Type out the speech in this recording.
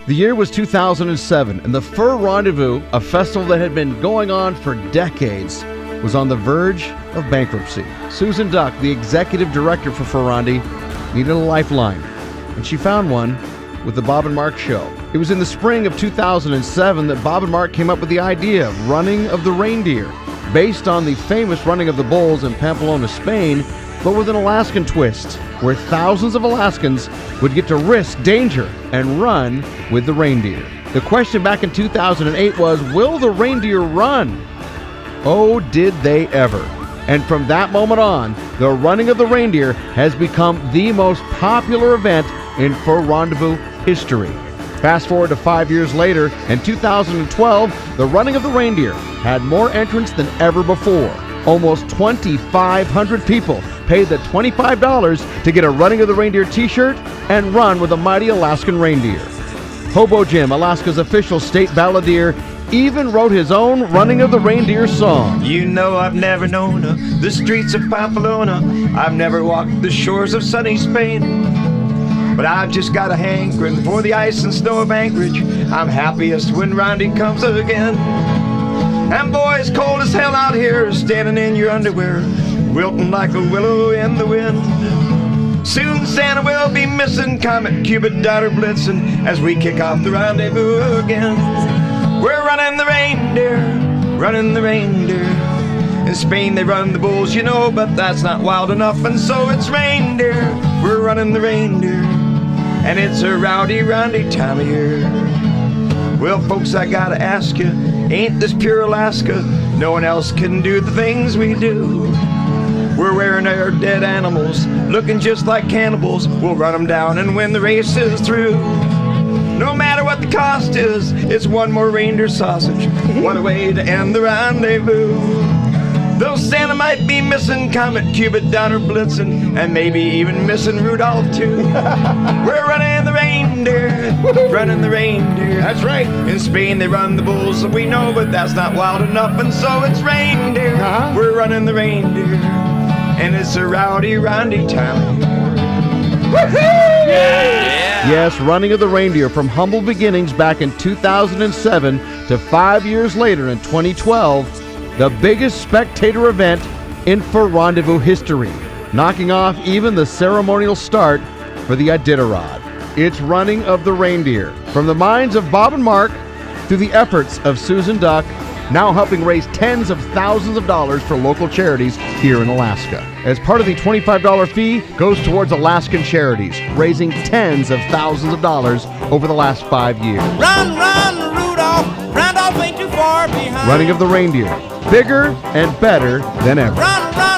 The year was 2007, and the Fur Rendezvous, a festival that had been going on for decades, was on the verge of bankruptcy. Susan Duck, the executive director for Fur Rondy, needed a lifeline, and she found one with the Bob and Mark Show. It was in the spring of 2007 that Bob and Mark came up with the idea of Running of the Reindeer, based on the famous Running of the Bulls in Pamplona, Spain, but with an Alaskan twist, where thousands of Alaskans would get to risk danger and run with the reindeer. The question back in 2008 was, will the reindeer run? Oh, did they ever. And from that moment on, the Running of the Reindeer has become the most popular event in Fur Rendezvous history. Fast forward to 5 years later, in 2012, the Running of the Reindeer had more entrants than ever before. Almost 2,500 people paid the $25 to get a Running of the Reindeer t-shirt and run with a mighty Alaskan reindeer. Hobo Jim, Alaska's official state balladeer, even wrote his own Running of the Reindeer song. You know I've never known the streets of Pamplona. I've never walked the shores of sunny Spain. But I've just got a hankering for the ice and snow of Anchorage. I'm happiest when Rondy comes again. And boy, it's cold as hell out here, standing in your underwear, wilting like a willow in the wind. Soon Santa will be missing, Comet, Cupid, Daughter blitzing, as we kick off the rendezvous again. We're running the reindeer, running the reindeer. In Spain they run the bulls, you know, but that's not wild enough, and so it's reindeer. We're running the reindeer, and it's a rowdy, roundy time of year. Well, folks, I gotta ask you, ain't this pure Alaska? No one else can do the things we do. We're wearing our dead animals, looking just like cannibals. We'll run them down and when the race is through. No matter what the cost is, it's one more reindeer sausage. What a way to end the rendezvous. Though Santa might be missing Comet, Cupid, Donner, Blitzen, and maybe even missing Rudolph too. We're running the reindeer, running the reindeer. That's right. In Spain they run the bulls, we know, but that's not wild enough, and so it's reindeer. We're running the reindeer, and it's a rowdy, roundy time. Yeah. Yes, Running of the Reindeer, from humble beginnings back in 2007 to 5 years later in 2012, the biggest spectator event in Fur Rendezvous history, knocking off even the ceremonial start for the Iditarod. It's Running of the Reindeer, from the minds of Bob and Mark through the efforts of Susan Duck, now helping raise tens of thousands of dollars for local charities here in Alaska. As part of the $25 fee goes towards Alaskan charities, raising tens of thousands of dollars over the last 5 years. Run, run, Rudolph, Randolph ain't too far behind. Running of the Reindeer, bigger and better than ever. Run, run,